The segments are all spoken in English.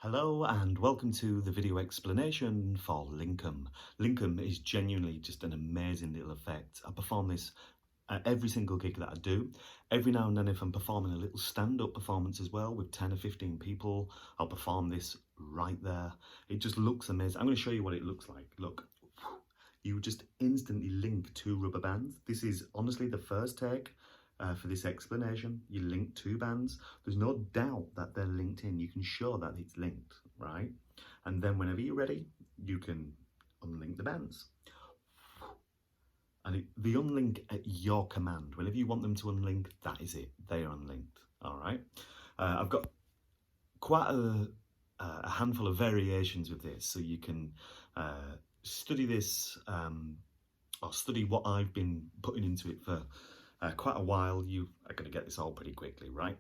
Hello and welcome to the video explanation for Linkum. Linkum is genuinely just an amazing little effect. I perform this at every single gig that I do. Every now and then if I'm performing a little stand-up performance as well with 10 or 15 people, I'll perform this right there. It just looks amazing. I'm going to show you what it looks like. Look, you just instantly link two rubber bands. This is honestly the first take. For this explanation, you link two bands. There's no doubt that they're linked in. You can show that it's linked, right? And then whenever you're ready, you can unlink the bands. And they unlink at your command. Whenever you want them to unlink, that is it. They are unlinked, all right? I've got quite a handful of variations with this, so you can study this or study what I've been putting into it for quite a while. You are going to get this all pretty quickly, right?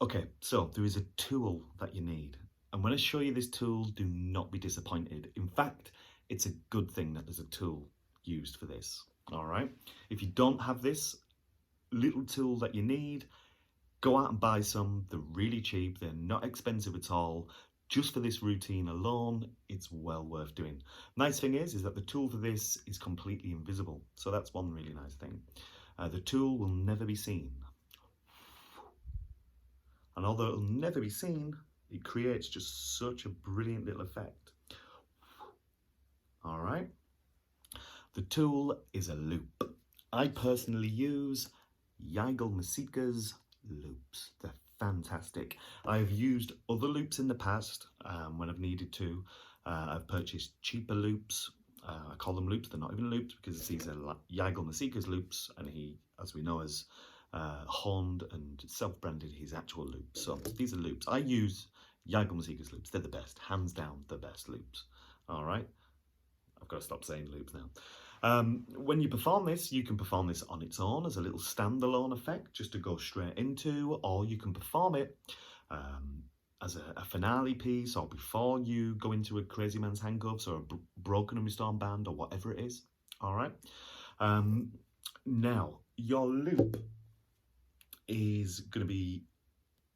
Okay, so there is a tool that you need. And when I show you this tool, do not be disappointed. In fact, it's a good thing that there's a tool used for this, all right? If you don't have this little tool that you need, go out and buy some. They're really cheap. They're not expensive at all. Just for this routine alone, it's well worth doing. Nice thing is that the tool for this is completely invisible. So that's one really nice thing. The tool will never be seen. And although it'll never be seen, it creates just such a brilliant little effect. All right. The tool is a loop. I personally use Masika's loops. They're fantastic. I've used other loops in the past when I've needed to. I've purchased cheaper loops. I call them loops. They're not even loops because these are Masika's loops, and he, as we know, has honed and self-branded his actual loops. So these are loops. I use Masika's loops. They're the best, hands down, the best loops. All right. I've got to stop saying loops now. When you perform this, you can perform this on its own as a little standalone effect just to go straight into, or you can perform it as a finale piece or before you go into a Crazy Man's Handcuffs or a Broken and Restored Band or whatever it is. All right. Now, your loop is going to be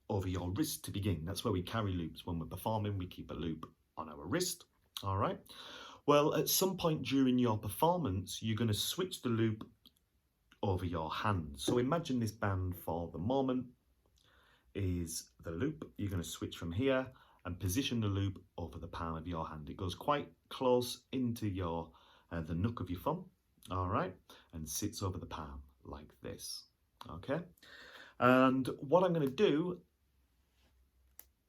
over your wrist to begin. That's where we carry loops. When we're performing, we keep a loop on our wrist. All right. Well, at some point during your performance, you're going to switch the loop over your hand. So imagine this band for the moment is the loop. You're going to switch from here and position the loop over the palm of your hand. It goes quite close into your the nook of your thumb, all right, and sits over the palm like this, okay? And what I'm going to do,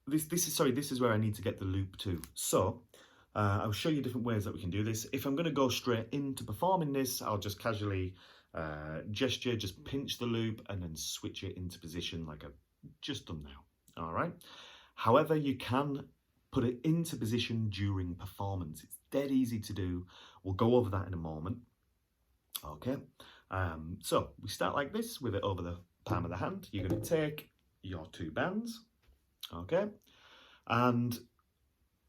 this is where I need to get the loop to. So I'll show you different ways that we can do this. If I'm going to go straight into performing this, I'll just casually gesture, just pinch the loop and then switch it into position like I've just done now, all right? However, you can put it into position during performance. It's dead easy to do. We'll go over that in a moment, okay? So we start like this with it over the palm of the hand. You're going to take your two bands, okay? And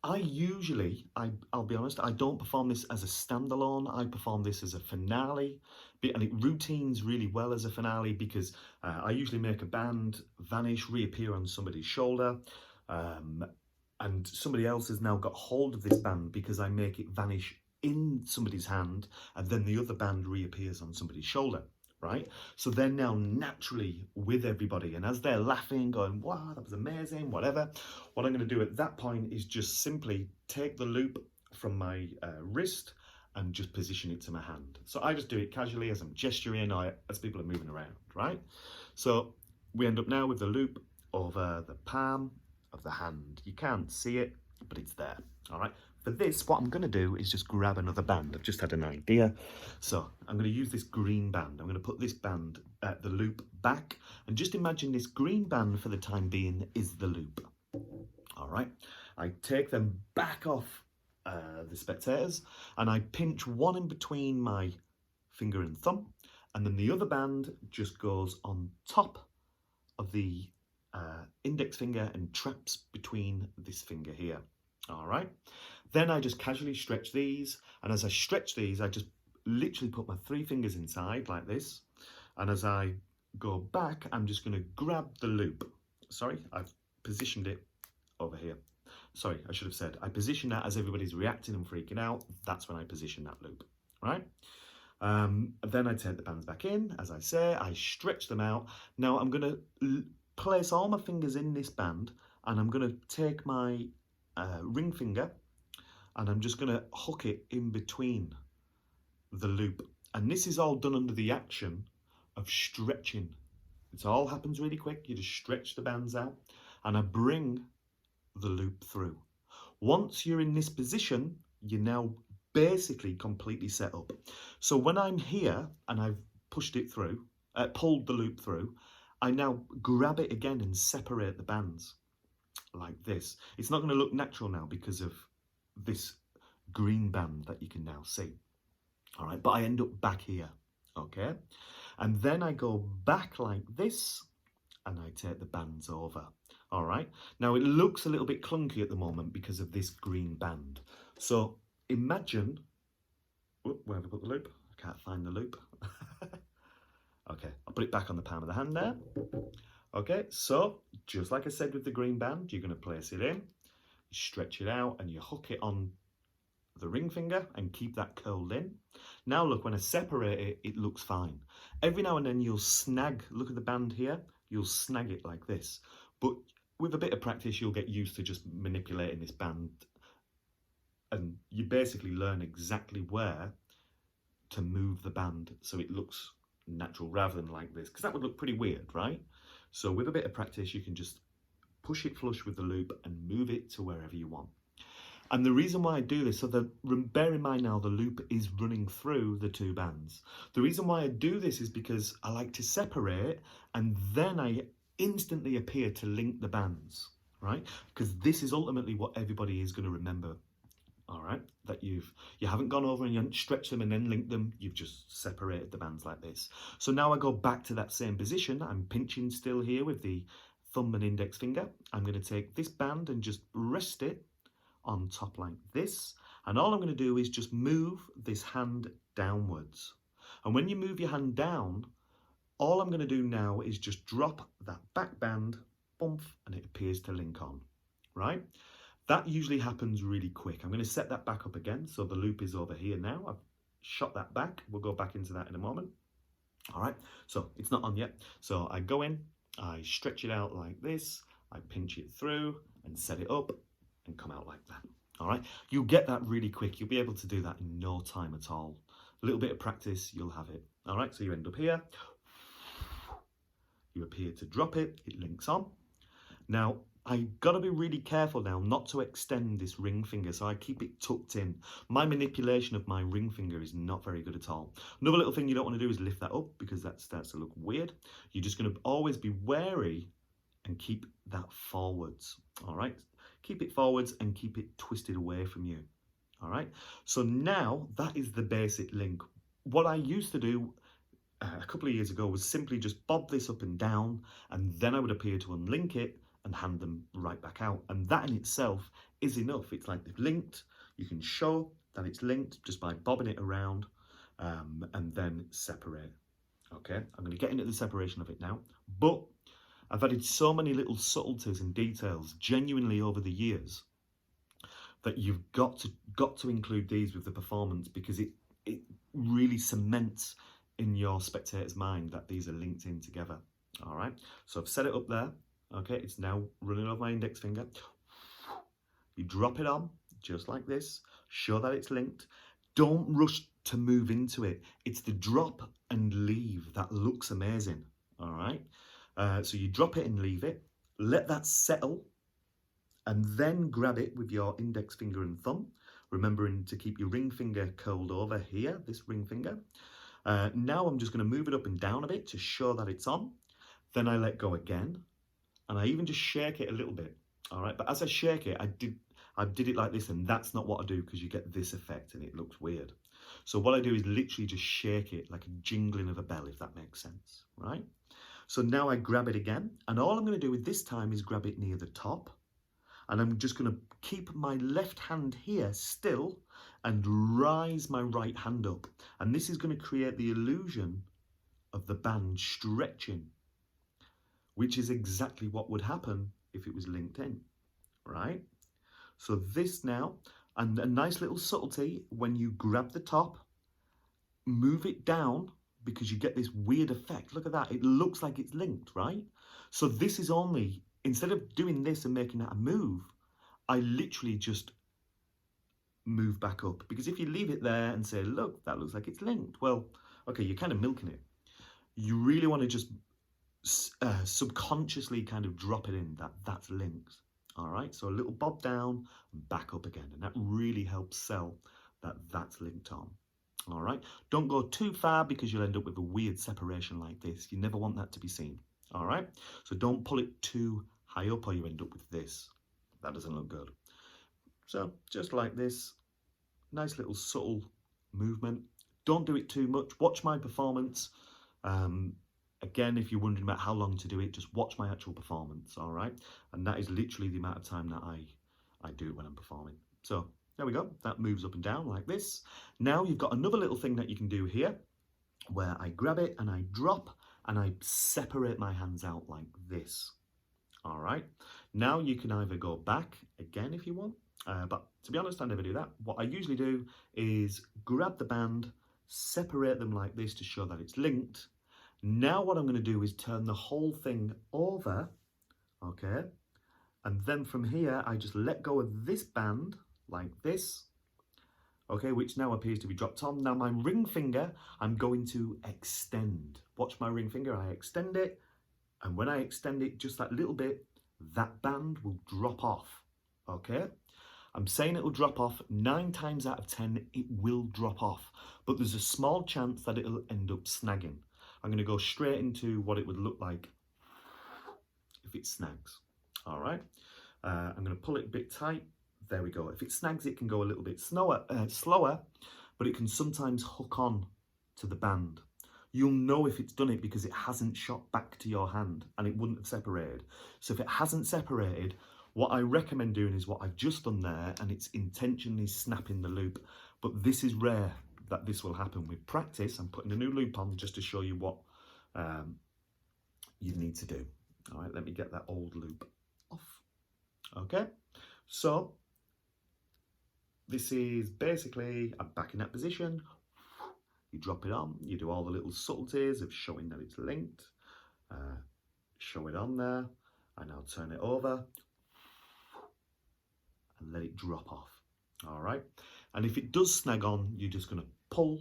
I'll be honest, I don't perform this as a standalone. I perform this as a finale, and it routines really well as a finale because I usually make a band vanish, reappear on somebody's shoulder, and somebody else has now got hold of this band because I make it vanish in somebody's hand, and then the other band reappears on somebody's shoulder. Right? So they're now naturally with everybody, and as they're laughing, going, wow, that was amazing, whatever, what I'm going to do at that point is just simply take the loop from my wrist and just position it to my hand. So I just do it casually as I'm gesturing or as people are moving around, right? So we end up now with the loop over the palm of the hand. You can't see it, but it's there, all right? For this, what I'm going to do is just grab another band. I've just had an idea. So I'm going to use this green band. I'm going to put this band, the loop, back. And just imagine this green band for the time being is the loop. All right. I take them back off the spectators and I pinch one in between my finger and thumb. And then the other band just goes on top of the index finger and traps between this finger here. All right. Then I just casually stretch these, and as I stretch these, I just literally put my three fingers inside like this, and as I go back, I'm just going to grab the loop. Sorry, I've positioned it over here. Sorry, I should have said, I position that as everybody's reacting and freaking out. That's when I position that loop, right? Then I take the bands back in, as I say, I stretch them out. Now I'm going to place all my fingers in this band, and I'm going to take my ring finger, and I'm just going to hook it in between the loop. And this is all done under the action of stretching. It all happens really quick. You just stretch the bands out, and I bring the loop through. Once you're in this position, you're now basically completely set up. So when I'm here and I've pushed it through, pulled the loop through, I now grab it again and separate the bands like this. It's not going to look natural now because of this green band that you can now see. All right, but I end up back here, okay? And then I go back like this, and I take the bands over. All right, now it looks a little bit clunky at the moment because of this green band. So imagine, where have I put the loop? I can't find the loop. Okay, I'll put it back on the palm of the hand there. Okay, so just like I said with the green band, you're going to place it in, you stretch it out, and you hook it on the ring finger and keep that curled in. Now look, when I separate it, it looks fine. Every now and then you'll snag, look at the band here, you'll snag it like this. But with a bit of practice, you'll get used to just manipulating this band, and you basically learn exactly where to move the band so it looks natural rather than like this, because that would look pretty weird, right? So with a bit of practice, you can just push it flush with the loop and move it to wherever you want. And the reason why I do this, so bear in mind now the loop is running through the two bands. The reason why I do this is because I like to separate, and then I instantly appear to link the bands, right? Because this is ultimately what everybody is going to remember, all right? That you haven't gone over and you haven't stretched them and then linked them, you've just separated the bands like this. So now I go back to that same position. I'm pinching still here with the thumb and index finger. I'm going to take this band and just rest it on top like this, and all I'm going to do is just move this hand downwards. And when you move your hand down, all I'm going to do now is just drop that back band, bump, and it appears to link on, right? That usually happens really quick. I'm going to set that back up again, so the loop is over here now. I've shot that back. We'll go back into that in a moment. All right, so it's not on yet. So I go in, I stretch it out like this, I pinch it through and set it up, and come out like that. All right, you'll get that really quick. You'll be able to do that in no time at all. A little bit of practice, you'll have it. All right, so you end up here. You appear to drop it, it links on. Now, I gotta be really careful now not to extend this ring finger, so I keep it tucked in. My manipulation of my ring finger is not very good at all. Another little thing you don't want to do is lift that up, because that starts to look weird. You're just gonna always be wary and keep that forwards, all right? Keep it forwards and keep it twisted away from you, all right? So now that is the basic link. What I used to do a couple of years ago was simply just bob this up and down, and then I would appear to unlink it and hand them right back out. And that in itself is enough. It's like they've linked. You can show that it's linked just by bobbing it around and then separate. Okay, I'm going to get into the separation of it now, but I've added so many little subtleties and details genuinely over the years that you've got to include these with the performance, because it really cements in your spectator's mind that these are linked in together. All right, so I've set it up there. Okay, it's now running over my index finger. You drop it on just like this, show that it's linked. Don't rush to move into it. It's the drop and leave that looks amazing. All right, so you drop it and leave it, let that settle, and then grab it with your index finger and thumb, remembering to keep your ring finger curled over here, this ring finger. Now I'm just going to move it up and down a bit to show that it's on. Then I let go again, and I even just shake it a little bit. All right, but as I shake it, I did it like this, and that's not what I do, because you get this effect and it looks weird. So what I do is literally just shake it like a jingling of a bell, if that makes sense, right? So now I grab it again, and all I'm going to do with this time is grab it near the top, and I'm just going to keep my left hand here still and rise my right hand up. And this is going to create the illusion of the band stretching, which is exactly what would happen if it was linked in. right? So this now, and a nice little subtlety, when you grab the top, move it down, because you get this weird effect. Look at that, it looks like it's linked, right? So this is only, instead of doing this and making that a move, I literally just move back up. Because if you leave it there and say, look, that looks like it's linked, well, okay, you're kind of milking it. You really want to just subconsciously kind of drop it in that that's linked. All right, so a little bob down and back up again, and that really helps sell that that's linked on. All right, don't go too far because you'll end up with a weird separation like this. You never want that to be seen. All right, so don't pull it too high up or you end up with this. That doesn't look good. So just like this, nice little subtle movement. Don't do it too much. Watch my performance. Again, if you're wondering about how long to do it, just watch my actual performance, all right? And that is literally the amount of time that I do it when I'm performing. So there we go. That moves up and down like this. Now you've got another little thing that you can do here where I grab it and I drop and I separate my hands out like this. All right. Now you can either go back again if you want, but to be honest, I never do that. What I usually do is grab the band, separate them like this to show that it's linked. Now what I'm going to do is turn the whole thing over, okay? And then from here, I just let go of this band like this, okay, which now appears to be dropped on. Now my ring finger, I'm going to extend. Watch my ring finger, I extend it. And when I extend it just that little bit, that band will drop off, okay? I'm saying it will drop off. 9 times out of 10, it will drop off. But there's a small chance that it'll end up snagging. I'm going to go straight into what it would look like if it snags. All right. I'm going to pull it a bit tight. There we go. If it snags, it can go a little bit slower, but it can sometimes hook on to the band. You'll know if it's done it because it hasn't shot back to your hand and it wouldn't have separated. So if it hasn't separated, what I recommend doing is what I've just done there, and it's intentionally snapping the loop. But this is rare that this will happen. With practice, I'm putting a new loop on just to show you what you need to do. All right, let me get that old loop off. Okay, so this is basically, I'm back in that position. You drop it on, you do all the little subtleties of showing that it's linked. Show it on there. I now turn it over and let it drop off. All right, and if it does snag on, you're just going to pull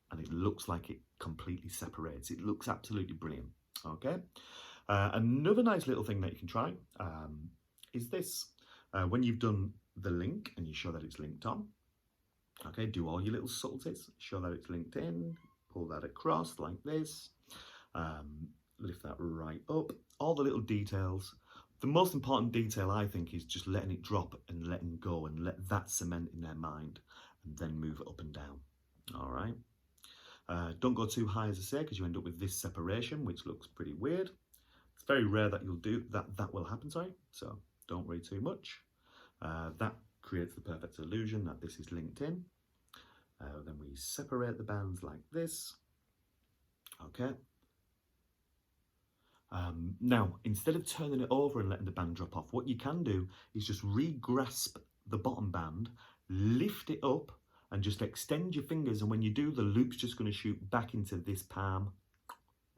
and it looks like it completely separates. It looks absolutely brilliant. Okay, another nice little thing that you can try is this. When you've done the link and you show that it's linked on, okay, do all your little subtleties, show that it's linked in, pull that across like this, lift that right up, all the little details. The most important detail, I think, is just letting it drop and letting go and let that cement in their mind and then move it up and down. All right. Don't go too high, as I say, because you end up with this separation, which looks pretty weird. It's very rare that you'll do that will happen, sorry. So don't worry too much. That creates the perfect illusion that this is linked in. Then we separate the bands like this. Okay. Now, instead of turning it over and letting the band drop off, what you can do is just re-grasp the bottom band, lift it up, and just extend your fingers. And when you do, the loop's just going to shoot back into this palm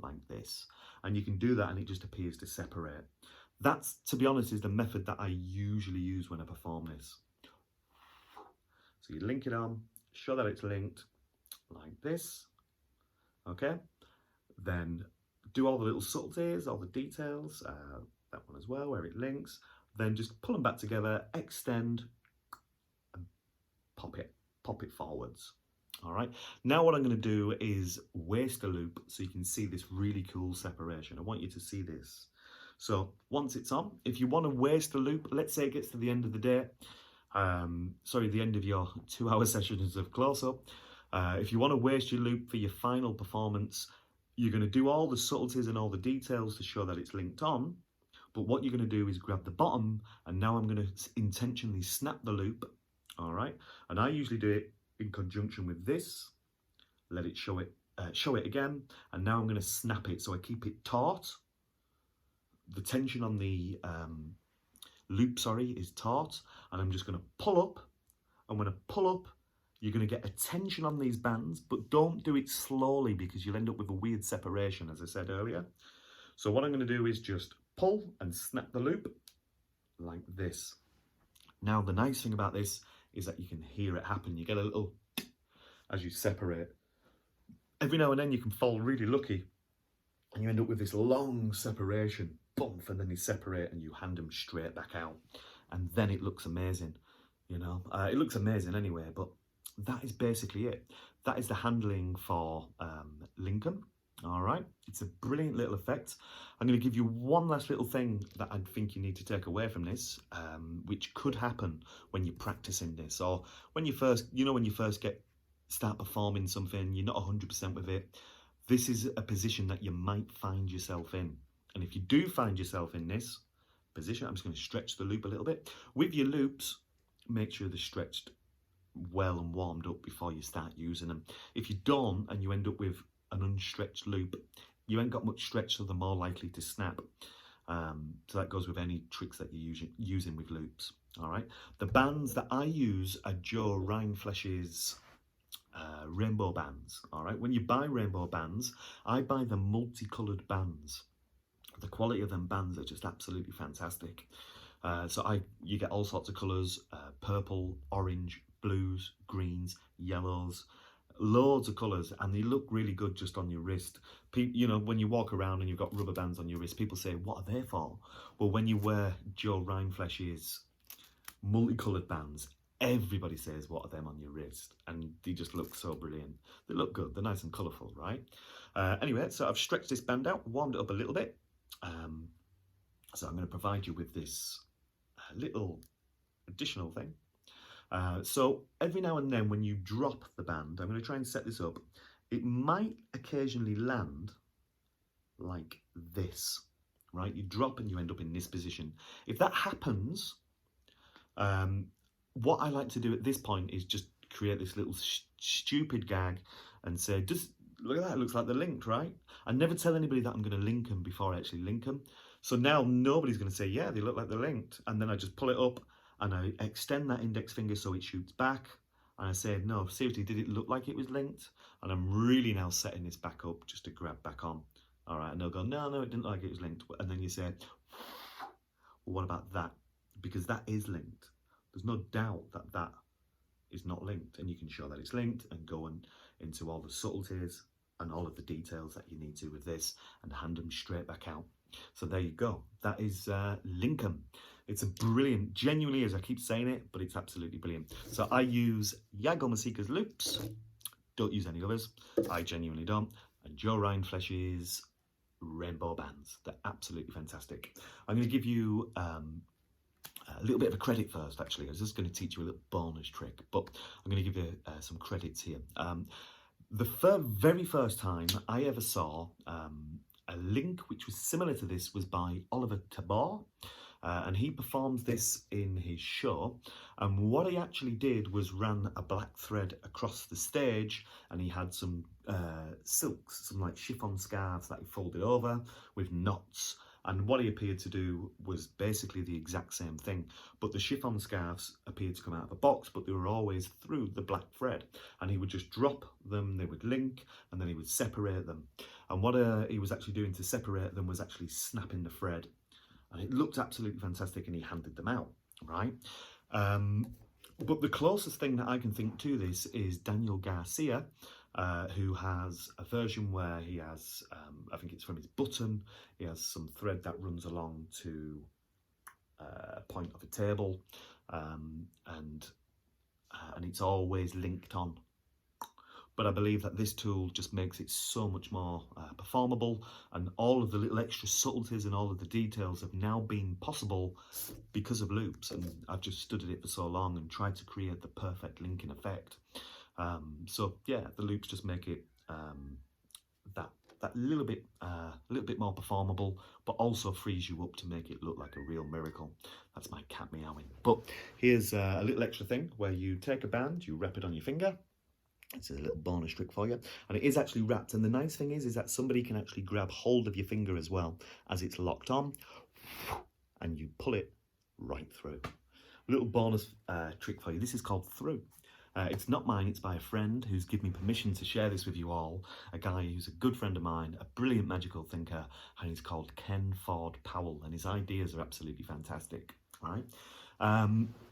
like this. And you can do that and it just appears to separate. That's, to be honest, is the method that I usually use when I perform this. So you link it on, show that it's linked like this. Okay. Then do all the little subtleties, all the details, that one as well, where it links. Then just pull them back together, extend, and pop it forwards. All right. Now what I'm going to do is waste a loop so you can see this really cool separation. I want you to see this. So once it's on, if you want to waste a loop, let's say it gets to the end of the day, the end of your 2-hour sessions of close-up. If you want to waste your loop for your final performance, you're going to do all the subtleties and all the details to show that it's linked on. But what you're going to do is grab the bottom, and now I'm going to intentionally snap the loop. All right. And I usually do it in conjunction with this. Let it show it again. And now I'm going to snap it. So I keep it taut. The tension on the loop, sorry, is taut, and I'm just going to pull up, and when I pull up, you're going to get a tension on these bands, but don't do it slowly because you'll end up with a weird separation, as I said earlier. So what I'm going to do is just pull and snap the loop like this. Now, the nice thing about this is that you can hear it happen. You get a little as you separate. Every now and then you can fall really lucky and you end up with this long separation, bump, and then you separate and you hand them straight back out. And then it looks amazing, you know. It looks amazing anyway, but that is basically it. That is the handling for Lincoln. All right, it's a brilliant little effect. I'm going to give you one last little thing that I think you need to take away from this, which could happen when you're practicing this, or when you first, when you first start performing something, you're not 100% with it. This is a position that you might find yourself in. And if you do find yourself in this position, I'm just going to stretch the loop a little bit. With your loops, make sure they're stretched well and warmed up before you start using them. If you don't, and you end up with an unstretched loop, you ain't got much stretch, so they're more likely to snap. So that goes with any tricks that you're using with loops. All right. The bands that I use are Joe Rindfleisch's rainbow bands. All right. When you buy rainbow bands, I buy the multicolored bands. The quality of them bands are just absolutely fantastic. So you get all sorts of colors: purple, orange, blues, greens, yellows. Loads of colours, and they look really good just on your wrist. When you walk around and you've got rubber bands on your wrist, people say, what are they for? Well, when you wear Joe Rindfleisch's multicoloured bands, everybody says, what are them on your wrist? And they just look so brilliant. They look good, they're nice and colourful, right? Anyway, so I've stretched this band out, warmed it up a little bit. So I'm going to provide you with this little additional thing. So every now and then when you drop the band, I'm going to try and set this up, it might occasionally land like this, right? You drop and you end up in this position. If that happens, what I like to do at this point is just create this little stupid gag and say, look at that, it looks like they're linked, right? I never tell anybody that I'm going to link them before I actually link them. So now nobody's going to say, yeah, they look like they're linked. And then I just pull it up and I extend that index finger so it shoots back. And I say, no, seriously, did it look like it was linked? And I'm really now setting this back up just to grab back on. All right, and they'll go, no, it didn't look like it was linked. And then you say, well, what about that? Because that is linked. There's no doubt that that is not linked. And you can show that it's linked and go into all the subtleties and all of the details that you need to with this and hand them straight back out. So there you go. That is Lincoln. It's a brilliant, genuinely, as I keep saying it, but it's absolutely brilliant. So I use Jago Masika's loops. Don't use any others. I genuinely don't. And Joe Rindfleisch's rainbow bands. They're absolutely fantastic. I'm going to give you a little bit of a credit first, actually. I was just going to teach you a little bonus trick, but I'm going to give you some credits here. The very first time I ever saw a link which was similar to this was by Oliver Tabor. And he performs this in his show, and what he actually did was ran a black thread across the stage, and he had some silks, some like chiffon scarves that he folded over with knots, and what he appeared to do was basically the exact same thing, but the chiffon scarves appeared to come out of a box, but they were always through the black thread, and he would just drop them, they would link, and then he would separate them, and what he was actually doing to separate them was actually snapping the thread. And it looked absolutely fantastic, and he handed them out, right? But the closest thing that I can think to this is Daniel Garcia, who has a version where he has, I think it's from his button, he has some thread that runs along to a point of a table, and it's always linked on. But I believe that this tool just makes it so much more performable, and all of the little extra subtleties and all of the details have now been possible because of loops, and I've just studied it for so long and tried to create the perfect linking effect. So yeah, the loops just make it that little bit more performable, but also frees you up to make it look like a real miracle. That's my cat meowing. But here's a little extra thing where you take a band, you wrap it on your finger. It's a little bonus trick for you, and it is actually wrapped, and the nice thing is that somebody can actually grab hold of your finger as well as it's locked on, and you pull it right through. Little bonus trick for you. This is called through. It's not mine, it's by a friend who's given me permission to share this with you all. A guy who's a good friend of mine, a brilliant magical thinker, and he's called Ken Ford Powell, and his ideas are absolutely fantastic, right?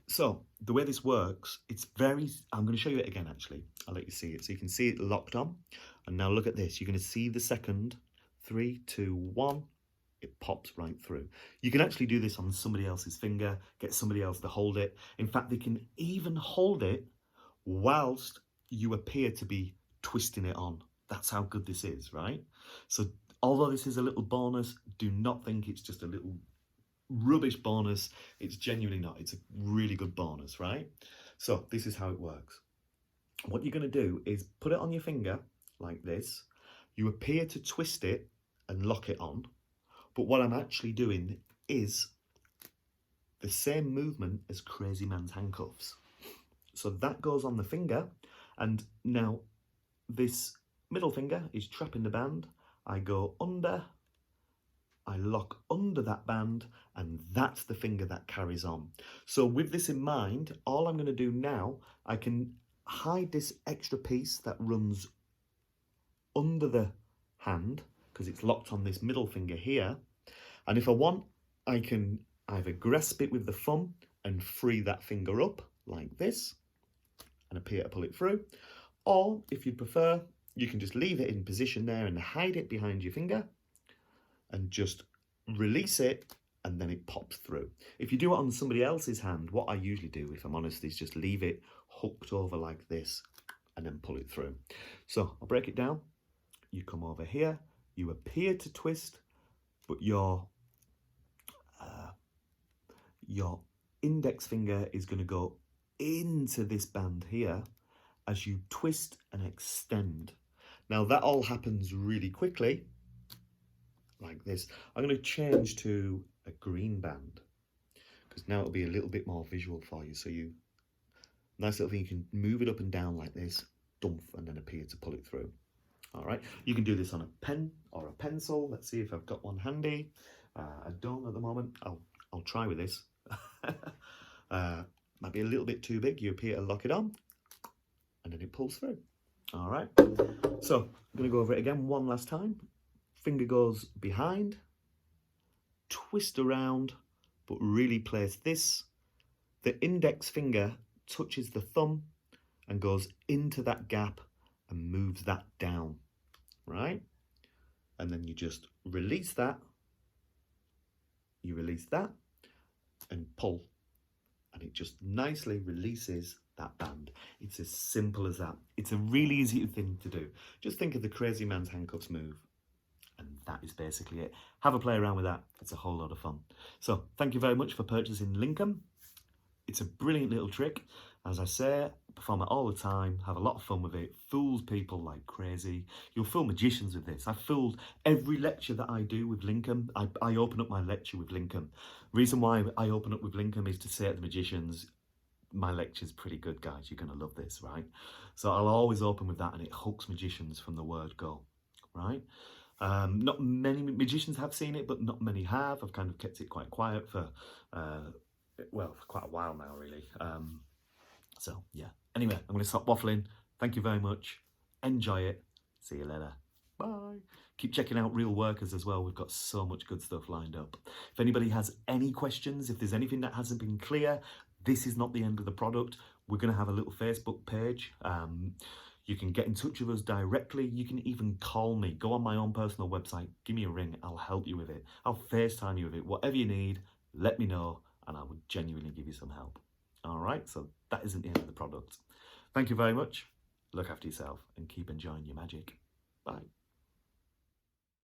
So the way this works, it's very, I'm going to show you it again actually. I'll let you see it. So you can see it locked on. And now look at this. You're going to see the second. 3, 2, 1. It pops right through. You can actually do this on somebody else's finger, get somebody else to hold it. In fact, they can even hold it whilst you appear to be twisting it on. That's how good this is, right? So although this is a little bonus, do not think it's just a little rubbish bonus. It's genuinely not. It's a really good bonus, right? So this is how it works. What you're going to do is put it on your finger like this. You appear to twist it and lock it on. But what I'm actually doing is the same movement as Crazy Man's handcuffs. So that goes on the finger, and now this middle finger is trapping the band. I go under, I lock under that band, and that's the finger that carries on. So with this in mind, all I'm going to do now, I can hide this extra piece that runs under the hand, because it's locked on this middle finger here. And if I want, I can either grasp it with the thumb and free that finger up like this and appear to pull it through. Or if you prefer, you can just leave it in position there and hide it behind your finger and just release it, and then it pops through. If you do it on somebody else's hand, what I usually do, if I'm honest, is just leave it hooked over like this and then pull it through. So I'll break it down. You come over here, you appear to twist, but your index finger is going to go into this band here as you twist and extend. Now that all happens really quickly, like this. I'm going to change to a green band because now it'll be a little bit more visual for you. So nice little thing, you can move it up and down like this, dump, and then appear to pull it through. All right, you can do this on a pen or a pencil. Let's see if I've got one handy. I don't at the moment. I'll try with this. Might be a little bit too big. You appear to lock it on, and then it pulls through. All right. So I'm going to go over it again one last time. Finger goes behind, twist around, but really place this. The index finger touches the thumb and goes into that gap and moves that down, right? And then you just release that. You release that and pull, and it just nicely releases that band. It's as simple as that. It's a really easy thing to do. Just think of the Crazy Man's handcuffs move, and that is basically it. Have a play around with that. It's a whole lot of fun. So thank you very much for purchasing Lincoln. It's a brilliant little trick. As I say, perform it all the time, have a lot of fun with it, fools people like crazy. You'll fool magicians with this. I've fooled every lecture that I do with Lincoln. I open up my lecture with Lincoln. Reason why I open up with Lincoln is to say to the magicians, my lecture's pretty good, guys. You're going to love this, right? So I'll always open with that, and it hooks magicians from the word go, right? Not many magicians have seen it, but not many have. I've kind of kept it quite quiet for quite a while now, really. So, yeah. Anyway, I'm going to stop waffling. Thank you very much. Enjoy it. See you later. Bye. Keep checking out Real Workers as well. We've got so much good stuff lined up. If anybody has any questions, if there's anything that hasn't been clear, this is not the end of the product. We're going to have a little Facebook page. You can get in touch with us directly. You can even call me. Go on my own personal website. Give me a ring. I'll help you with it. I'll FaceTime you with it. Whatever you need, let me know, and I would genuinely give you some help. All right, so that isn't the end of the product. Thank you very much. Look after yourself and keep enjoying your magic. Bye.